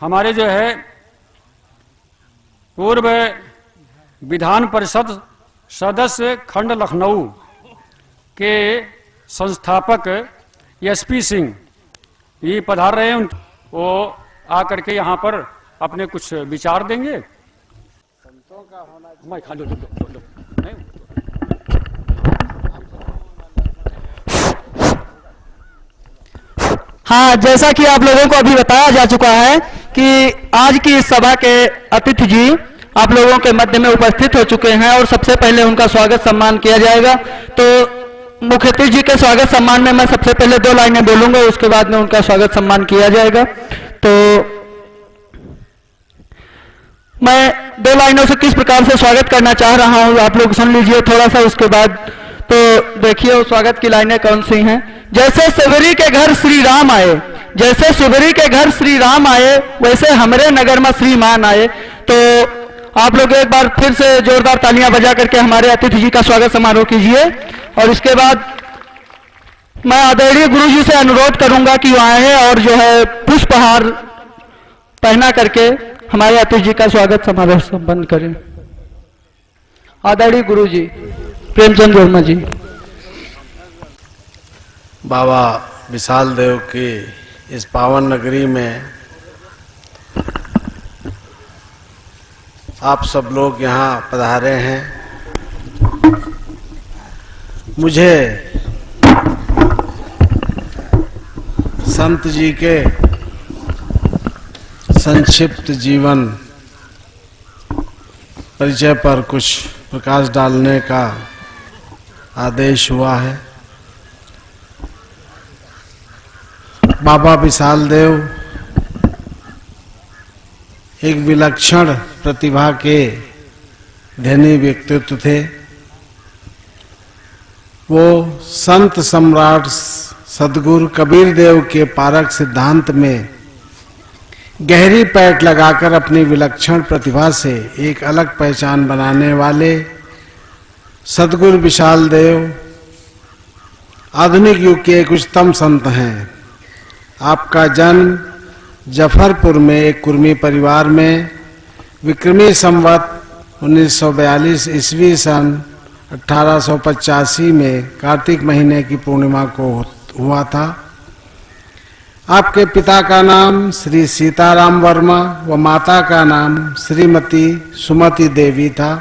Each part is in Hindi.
हमारे जो है पूर्व विधान परिषद सदस्य खंड लखनऊ के संस्थापक एसपी सिंह ये पधार रहे हैं। वो आकर के यहाँ पर अपने कुछ विचार देंगे। संतों का होना खा लो, नहीं? हाँ, जैसा कि आप लोगों को अभी बताया जा चुका है कि आज की इस सभा के अतिथि जी आप लोगों के मध्य में उपस्थित हो चुके हैं और सबसे पहले उनका स्वागत सम्मान किया जाएगा। तो मुख्य अतिथि जी के स्वागत सम्मान में मैं सबसे पहले 2 लाइनें बोलूंगा, उसके बाद में उनका स्वागत सम्मान किया जाएगा। तो मैं 2 लाइनों से किस प्रकार से स्वागत करना चाह रहा हूं आप लोग सुन लीजिए थोड़ा सा, उसके बाद तो देखिए वो स्वागत की लाइनें कौन सी हैं। जैसे शिवरी के घर श्री राम आए, जैसे शिवरी के घर श्री राम आए, वैसे हमरे नगर में श्रीमान आए। तो आप लोग एक बार फिर से जोरदार तालियां बजा करके हमारे अतिथि जी का स्वागत समारोह कीजिए। और इसके बाद मैं आदरणीय गुरु जी से अनुरोध करूंगा कि वो आए और जो है पुष्पहार पहना करके हमारे अतिथि जी का स्वागत समारोह संपन्न करें। आदरणीय गुरु जी प्रेमचंद वर्मा जी। बाबा विशाल देव की इस पावन नगरी में आप सब लोग यहाँ पधारे हैं। मुझे संत जी के संक्षिप्त जीवन परिचय पर कुछ प्रकाश डालने का आदेश हुआ है। बाबा विशाल देव एक विलक्षण प्रतिभा के धनी व्यक्तित्व थे। वो संत सम्राट सद्गुरु कबीर देव के पारक सिद्धांत में गहरी पैठ लगाकर अपनी विलक्षण प्रतिभा से एक अलग पहचान बनाने वाले सद्गुरु विशाल देव आधुनिक युग के एक उच्चतम संत हैं। आपका जन्म जफरपुर में एक कुर्मी परिवार में विक्रमी संवत 1942 ईस्वी सन 1885 में कार्तिक महीने की पूर्णिमा को हुआ था। आपके पिता का नाम श्री सीताराम वर्मा व माता का नाम श्रीमती सुमति देवी था।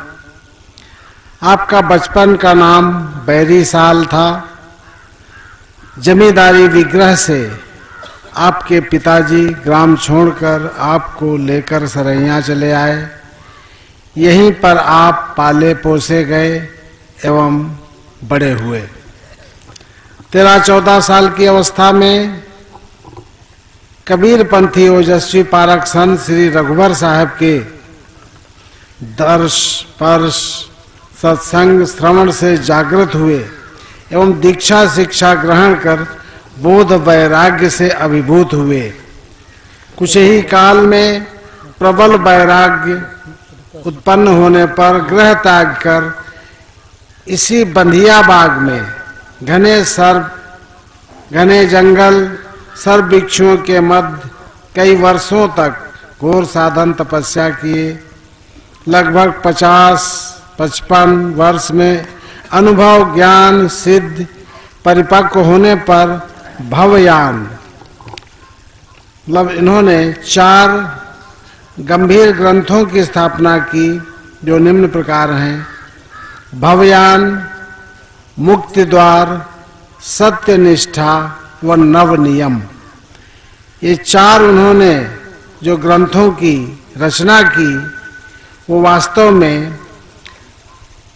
आपका बचपन का नाम बैरी साल था। जमींदारी विग्रह से आपके पिताजी ग्राम छोड़कर आपको लेकर सरैया चले आए। यहीं पर आप पाले पोसे गए एवं बड़े हुए। 13-14 साल की अवस्था में कबीर पंथी ओजस्वी पारक संत श्री रघुवर साहब के दर्श स्पर्श सत्संग श्रवण से जागृत हुए एवं दीक्षा शिक्षा ग्रहण कर बोध वैराग्य से अभिभूत हुए। कुछ ही काल में प्रबल वैराग्य उत्पन्न होने पर गृह त्याग कर इसी बंधिया बाग में घने जंगल सर्व वृक्षों के मध्य कई वर्षों तक घोर साधन तपस्या किए। लगभग 50-55 वर्ष में अनुभव ज्ञान सिद्ध परिपक्व होने पर भवयान मतलब इन्होंने 4 गंभीर ग्रंथों की स्थापना की जो निम्न प्रकार हैं। भवयान, मुक्ति द्वार, सत्य निष्ठा व नव नियम। ये 4 उन्होंने जो ग्रंथों की रचना की वो वास्तव में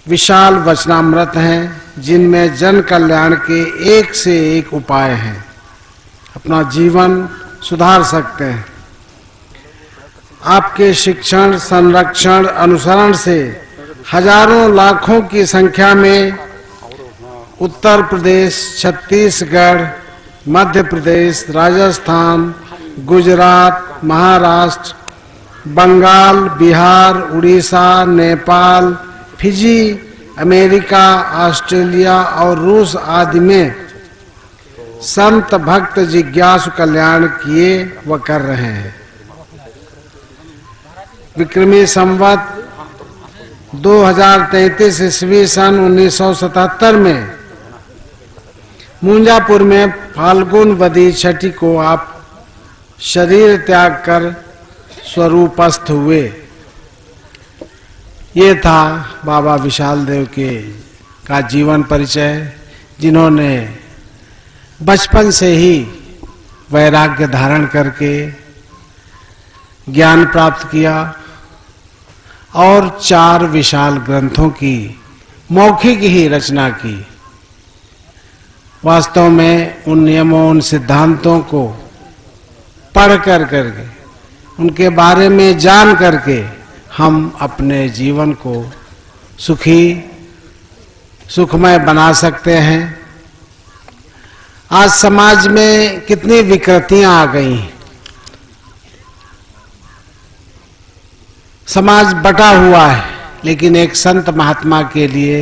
विशाल वचनामृत हैं, जिनमें जन कल्याण के एक से एक उपाय हैं। अपना जीवन सुधार सकते हैं। आपके शिक्षण संरक्षण अनुसरण से हजारों लाखों की संख्या में Uttar Pradesh, Chhattisgarh, Madhya Pradesh, Rajasthan, Gujarat, Maharashtra, Bengal, Bihar, Orissa, Nepal, Fiji, America, Australia और रूस आदि में संत भक्त जिज्ञासु कल्याण किए व कर रहे हैं। विक्रमी संवत 2033 ईस्वी सन 1977 में मुंजापुर में फाल्गुन वदी छठी को आप शरीर त्याग कर स्वरूपस्थ हुए। ये था बाबा विशाल देव के का जीवन परिचय, जिन्होंने बचपन से ही वैराग्य धारण करके ज्ञान प्राप्त किया और 4 विशाल ग्रंथों की मौखिक ही रचना की। वास्तव में उन नियमों, उन सिद्धांतों को पढ़ करके, उनके बारे में जान करके हम अपने जीवन को सुखमय बना सकते हैं। आज समाज में कितनी विकृतियां आ गई हैं। समाज बटा हुआ है, लेकिन एक संत महात्मा के लिए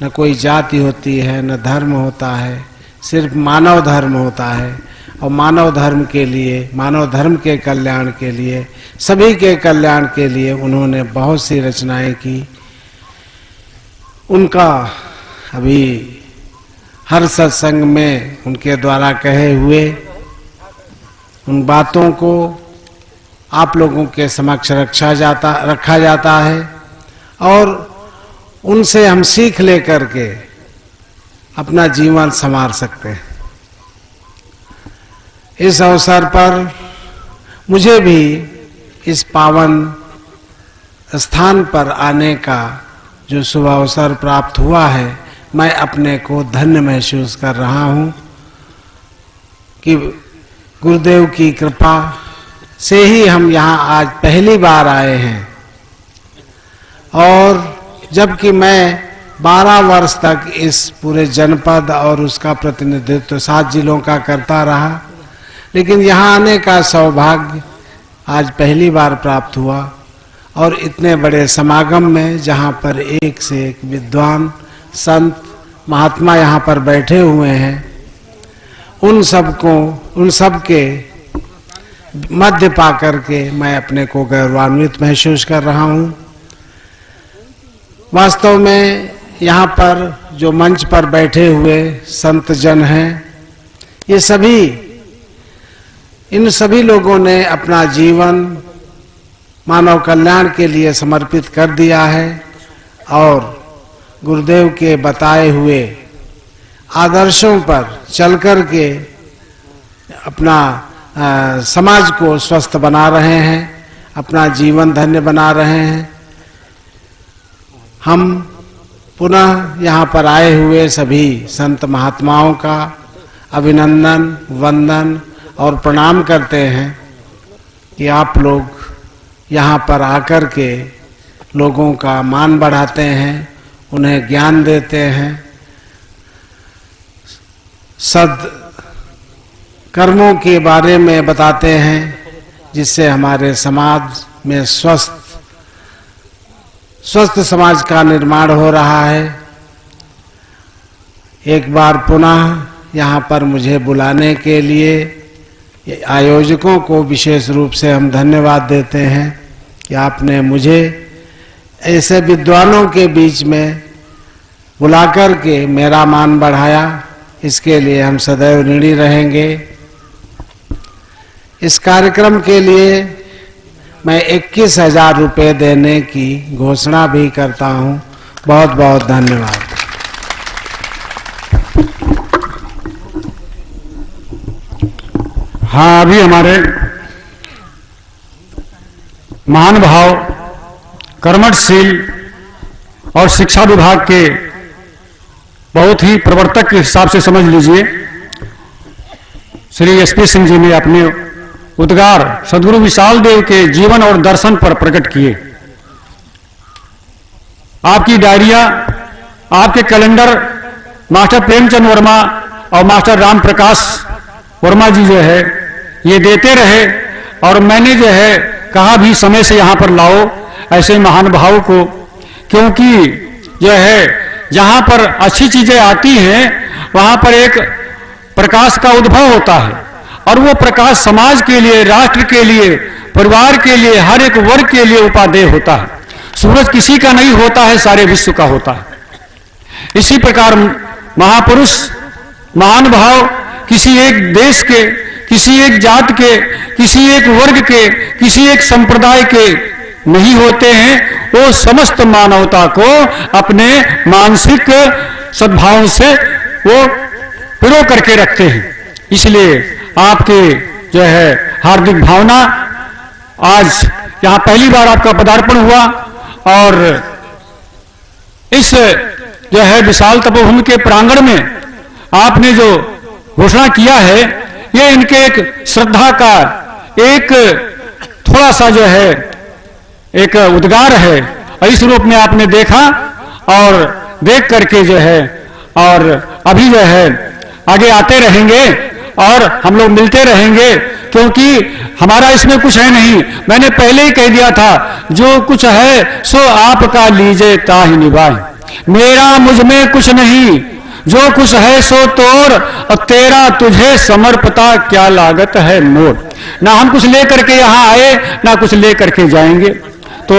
न कोई जाति होती है, न धर्म होता है, सिर्फ मानव धर्म होता है। और मानव धर्म के लिए, मानव धर्म के कल्याण के लिए, सभी के कल्याण के लिए उन्होंने बहुत सी रचनाएं की। उनका अभी हर सत्संग में उनके द्वारा कहे हुए उन बातों को आप लोगों के समक्ष रखा जाता है और उनसे हम सीख लेकर के अपना जीवन संवार सकते हैं। इस अवसर पर मुझे भी इस पावन स्थान पर आने का जो शुभ अवसर प्राप्त हुआ है, मैं अपने को धन्य महसूस कर रहा हूं कि गुरुदेव की कृपा से ही हम यहाँ आज पहली बार आए हैं। और जबकि मैं 12 वर्ष तक इस पूरे जनपद और उसका प्रतिनिधित्व 7 जिलों का करता रहा, लेकिन यहाँ आने का सौभाग्य आज पहली बार प्राप्त हुआ। और इतने बड़े समागम में, जहाँ पर एक से एक विद्वान संत महात्मा यहाँ पर बैठे हुए हैं, उन सब के मध्य पाकर के मैं अपने को गौरवान्वित महसूस कर रहा हूँ। वास्तव में यहाँ पर जो मंच पर बैठे हुए संत जन हैं, ये इन सभी लोगों ने अपना जीवन मानव कल्याण के लिए समर्पित कर दिया है और गुरुदेव के बताए हुए आदर्शों पर चलकर के अपना समाज को स्वस्थ बना रहे हैं, अपना जीवन धन्य बना रहे हैं। हम पुनः यहाँ पर आए हुए सभी संत महात्माओं का अभिनंदन, वंदन और प्रणाम करते हैं कि आप लोग यहाँ पर आकर के लोगों का मान बढ़ाते हैं, उन्हें ज्ञान देते हैं, सद कर्मों के बारे में बताते हैं, जिससे हमारे समाज में स्वस्थ समाज का निर्माण हो रहा है। एक बार पुनः यहाँ पर मुझे बुलाने के लिए आयोजकों को विशेष रूप से हम धन्यवाद देते हैं कि आपने मुझे ऐसे विद्वानों के बीच में बुलाकर के मेरा मान बढ़ाया। इसके लिए हम सदैव ऋणी रहेंगे। इस कार्यक्रम के लिए मैं 21,000 रुपये देने की घोषणा भी करता हूँ। बहुत बहुत धन्यवाद। हाँ, अभी हमारे महान भाव कर्मठशील और शिक्षा विभाग के बहुत ही प्रवर्तक के हिसाब से समझ लीजिए, श्री एसपी सिंह जी ने अपने उद्गार सदगुरु विशाल देव के जीवन और दर्शन पर प्रकट किए। आपकी डायरिया, आपके कैलेंडर मास्टर प्रेमचंद वर्मा और मास्टर राम प्रकाश वर्मा जी जो है ये देते रहे, और मैंने जो है कहा भी समय से यहाँ पर लाओ ऐसे महान भाव को, क्योंकि जो है जहाँ पर अच्छी चीजें आती हैं वहाँ पर एक प्रकाश का उद्भव होता है और वो प्रकाश समाज के लिए, राष्ट्र के लिए, परिवार के लिए, हर एक वर्ग के लिए उपादेय होता है। सूरज किसी का नहीं होता है, सारे विश्व का होता है। इसी प्रकार महापुरुष, महान भाव किसी एक देश के, किसी एक जात के, किसी एक वर्ग के, किसी एक संप्रदाय के नहीं होते हैं। वो समस्त मानवता को अपने मानसिक सद्भाव से वो पिरो करके रखते हैं। इसलिए आपके जो है हार्दिक भावना, आज यहां पहली बार आपका पदार्पण हुआ और इस जो है विशाल तपोभूमि के प्रांगण में आपने जो घोषणा किया है, ये इनके एक श्रद्धा का एक थोड़ा सा जो है एक उद्गार है। और इस रूप में आपने देखा और देख करके जो है, और अभी जो है आगे आते रहेंगे और हम लोग मिलते रहेंगे, क्योंकि हमारा इसमें कुछ है नहीं। मैंने पहले ही कह दिया था, जो कुछ है सो आपका लीजिए ताहि निभाए। मेरा मुझ में कुछ नहीं, जो कुछ है सो तोर, और तेरा तुझे समर्पता क्या लागत है मोर। ना हम कुछ लेकर के यहाँ आए, ना कुछ लेकर के जाएंगे। तो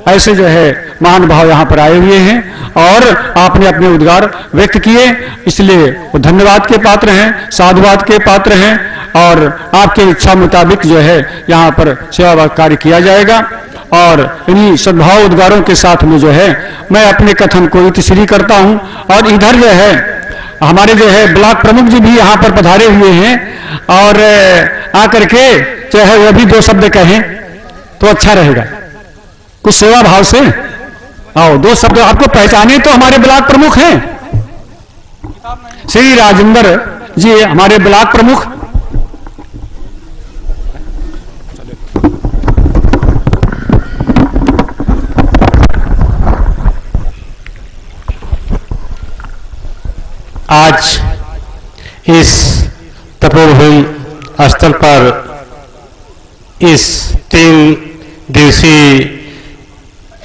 ऐसे जो है महान भाव यहाँ पर आए हुए हैं और आपने अपने उद्गार व्यक्त किए, इसलिए वो धन्यवाद के पात्र हैं, साधुवाद के पात्र हैं। और आपके इच्छा मुताबिक जो है यहाँ पर सेवा कार्य किया जाएगा। और इन्हीं सद्भाव उद्गारों के साथ में जो है मैं अपने कथन को इतिश्री करता हूँ। और इधर जो है हमारे जो है ब्लॉक प्रमुख जी भी यहाँ पर पधारे हुए हैं, और आकर के जो है वह भी दो शब्द कहें तो अच्छा रहेगा, कुछ सेवा भाव से। आओ, दो शब्द आपको पहचाने तो हमारे ब्लॉक प्रमुख हैं, श्री राजेंद्र जी हमारे ब्लॉक प्रमुख। आज इस तपोभूमि स्थल पर इस 3 दिवसीय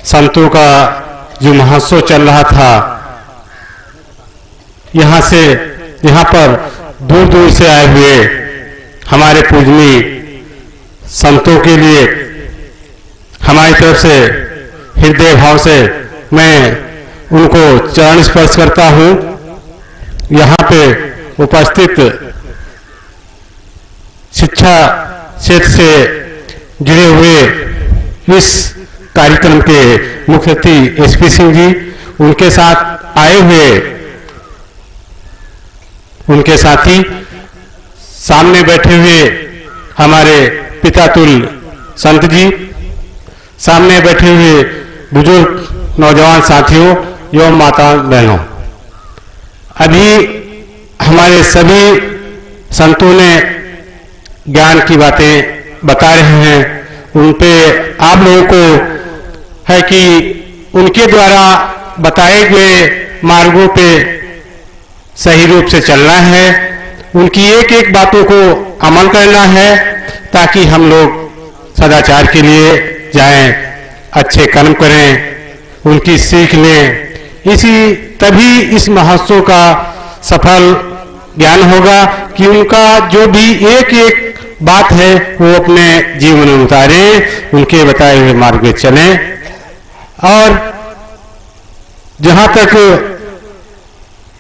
संतों का जो महोत्सव चल रहा था, यहाँ पर दूर दूर से आए हुए हमारे पूजनीय संतों के लिए हमारी तरफ से हृदय भाव से मैं उनको चरण स्पर्श करता हूँ। यहाँ पे उपस्थित शिक्षा क्षेत्र से जुड़े हुए इस कार्यक्रम के मुख्य अतिथि एसपी सिंह जी, उनके साथ आए हुए उनके साथी, सामने बैठे हुए हमारे पितातुल्य संत जी, सामने बैठे हुए बुजुर्ग नौजवान साथियों एवं माता बहनों, अभी हमारे सभी संतों ने ज्ञान की बातें बता रहे हैं। उन पे आप लोगों को है कि उनके द्वारा बताए गए मार्गों पे सही रूप से चलना है, उनकी एक एक बातों को अमल करना है, ताकि हम लोग सदाचार के लिए जाएं, अच्छे कर्म करें, उनकी सीख लें। तभी इस महोत्सव का सफल ज्ञान होगा कि उनका जो भी एक एक बात है वो अपने जीवन में उतारे, उनके बताए हुए मार्ग में चलें। और जहां तक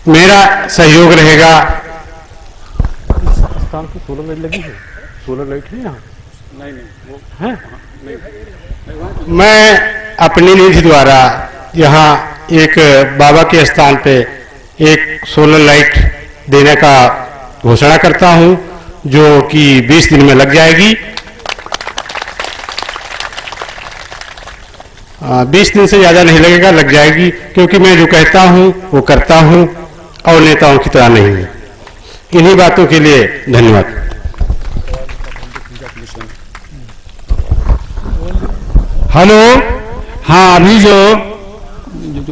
मेरा सहयोग रहेगा, स्थान की सोलर लाइट लगी है, सोलर लाइट है यहाँ नहीं वो है नहीं। मैं अपनी निधि द्वारा यहाँ एक बाबा के स्थान पे एक सोलर लाइट देने का घोषणा करता हूँ, जो कि 20 दिन में लग जाएगी। 20 दिन से ज्यादा नहीं लगेगा, लग जाएगी, क्योंकि मैं जो कहता हूँ वो करता हूँ और नेताओं की तरह नहीं है। इन्हीं बातों के लिए धन्यवाद। हेलो, हाँ अभी जो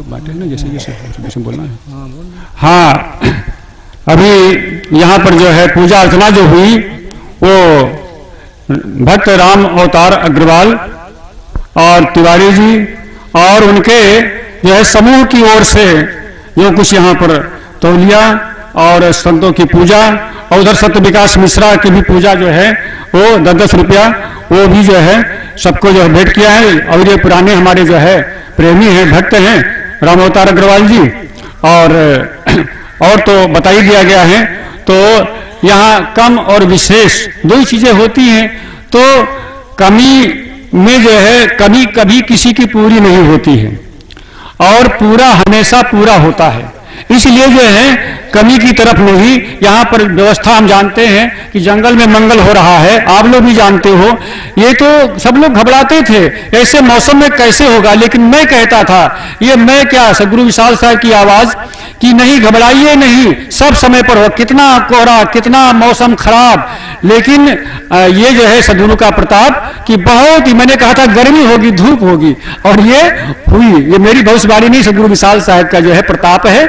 बात है ना, जैसे बोलना है, हाँ अभी यहाँ पर जो है पूजा अर्चना जो हुई वो भक्त राम अवतार अग्रवाल और तिवारी जी और उनके जो है समूह की ओर से जो कुछ यहाँ पर तौलिया और संतों की पूजा, और उधर सत्य विकास मिश्रा की भी पूजा जो है वो 10-10 रुपया वो भी जो है सबको जो है भेंट किया है। और ये पुराने हमारे जो है प्रेमी हैं, भक्त हैं राम अवतार अग्रवाल जी, और तो बता ही दिया गया है। तो यहाँ कम और विशेष दो ही चीजें होती हैं। तो कमी में जो है कभी कभी किसी की पूरी नहीं होती है और पूरा हमेशा पूरा होता है। इसलिए जो है कमी की तरफ नहीं। यहाँ पर व्यवस्था हम जानते हैं कि जंगल में मंगल हो रहा है, आप लोग भी जानते हो। ये तो सब लोग घबराते थे ऐसे मौसम में कैसे होगा, लेकिन मैं कहता था, ये मैं क्या, सदगुरु विशाल साहब की आवाज कि नहीं घबराइए नहीं, सब समय पर हो, कितना कोहरा कितना मौसम खराब, लेकिन ये जो है सदगुरु का प्रताप कि बहुत ही, मैंने कहा था गर्मी होगी धूप होगी, और ये हुई। ये मेरी भविष्यवाणी नहीं, सदगुरु विशाल साहब का जो है प्रताप है।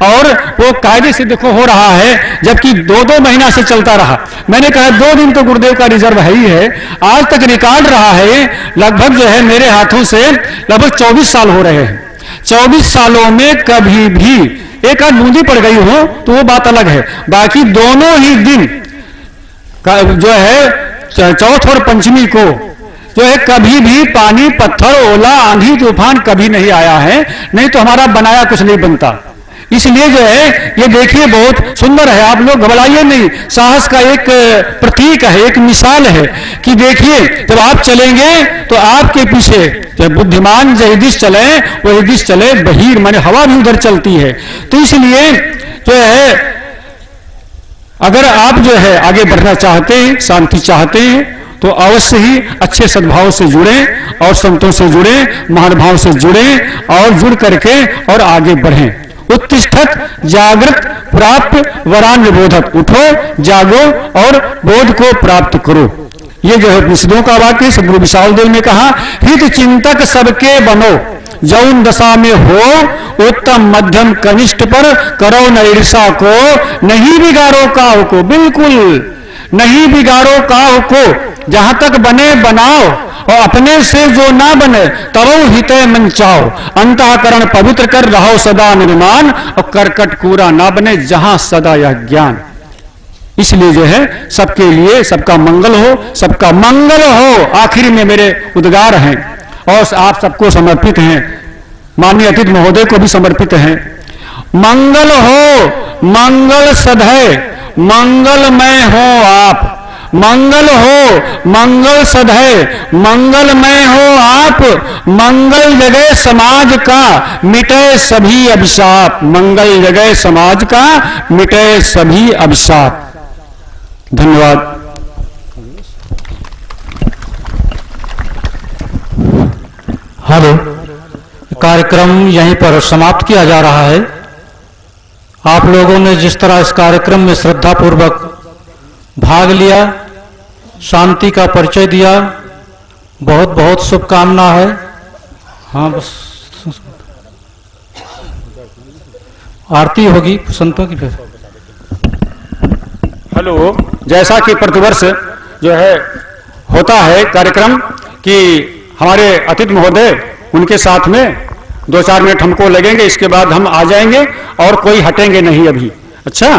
और वो कायदे से देखो हो रहा है, जबकि 2-2 महीना से चलता रहा। मैंने कहा 2 दिन तो गुरुदेव का रिजर्व है ही है, आज तक रिकॉर्ड रहा है लगभग जो है मेरे हाथों से लगभग 24 साल हो रहे हैं। 24 सालों में कभी भी एक आध बूंदी पड़ गई हो तो वो बात अलग है, बाकी दोनों ही दिन जो है चौथ और पंचमी को जो है कभी भी पानी पत्थर ओला आंधी तूफान कभी नहीं आया है, नहीं तो हमारा बनाया कुछ नहीं बनता। इसलिए जो है ये देखिए बहुत सुंदर है, आप लोग घबराइए नहीं, साहस का एक प्रतीक है, एक मिसाल है कि देखिए जब आप चलेंगे तो आपके पीछे जब बुद्धिमान जही दिश चले वही दिश चले बहीर, माने हवा भी उधर चलती है। तो इसलिए जो है अगर आप जो है आगे बढ़ना चाहते हैं, शांति चाहते हैं, तो अवश्य ही अच्छे सद्भाव से जुड़े और संतों से जुड़े, महानुभाव से जुड़े और जुड़ करके और आगे बढ़ें। उत्तिष्ठत जागृत प्राप्त वरान निबोधत, उठो जागो और बोध को प्राप्त करो। ये जो है विशुद्धों का वाक्य सदगुरु विशाल देव ने कहा, हित चिंतक सबके बनो, जौन दशा में हो उत्तम मध्यम कनिष्ठ पर करो न ईर्षा को, नहीं बिगाड़ो काह को, बिल्कुल नहीं बिगाड़ो काह को, जहां तक बने बनाओ और अपने से जो ना बने तरो हिते मन चाओ, अंतःकरण पवित्र कर रहो सदा निर्माण, और करकट कूड़ा ना बने जहां सदा यह ज्ञान। इसलिए जो है सबके लिए सबका मंगल हो, सबका मंगल हो, आखिर में मेरे उद्गार हैं और आप सबको समर्पित हैं, माननीय अतिथि महोदय को भी समर्पित हैं। मंगल हो मंगल सधै, मंगलमय हो आप, मंगल हो मंगल सधै, मंगलमय हो आप, मंगल जगह समाज का मिटे सभी अभिशाप, मंगल जगह समाज का मिटे सभी अभिशाप। धन्यवाद। हेलो, कार्यक्रम यहीं पर समाप्त किया जा रहा है। आप लोगों ने जिस तरह इस कार्यक्रम में श्रद्धा पूर्वक भाग लिया, शांति का परिचय दिया, बहुत बहुत शुभकामना है। हाँ बस आरती होगी संतों की। फिर हेलो, जैसा कि प्रतिवर्ष जो है होता है कार्यक्रम कि हमारे अतिथि महोदय उनके साथ में 2-4 मिनट हमको लगेंगे, इसके बाद हम आ जाएंगे और कोई हटेंगे नहीं अभी। अच्छा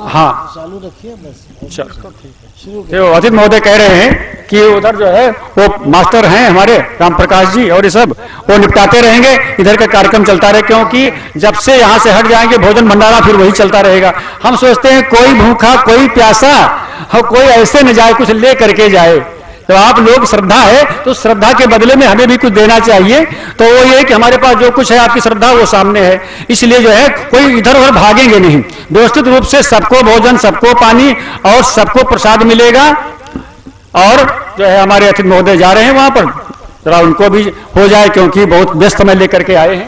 हाँ चालू रखिए बस। अच्छा, तो अतिथि महोदय कह रहे हैं कि उधर जो है वो मास्टर हैं हमारे राम प्रकाश जी और ये सब वो निपटाते रहेंगे, इधर का कार्यक्रम चलता रहे, क्योंकि जब से यहाँ से हट जाएंगे भोजन भंडारा फिर वही चलता रहेगा। हम सोचते हैं कोई भूखा कोई प्यासा और कोई ऐसे न जाए, कुछ ले करके जाए। तो आप लोग श्रद्धा है तो श्रद्धा के बदले में हमें भी कुछ देना चाहिए। तो वो ये कि हमारे पास जो कुछ है आपकी श्रद्धा वो सामने है, इसलिए जो है कोई इधर उधर भागेंगे नहीं, व्यवस्थित रूप से सबको भोजन सबको पानी और सबको प्रसाद मिलेगा। और जो है हमारे अतिथि महोदय जा रहे हैं वहां पर, जरा उनको भी हो जाए क्योंकि बहुत व्यस्त समय लेकर के आए हैं।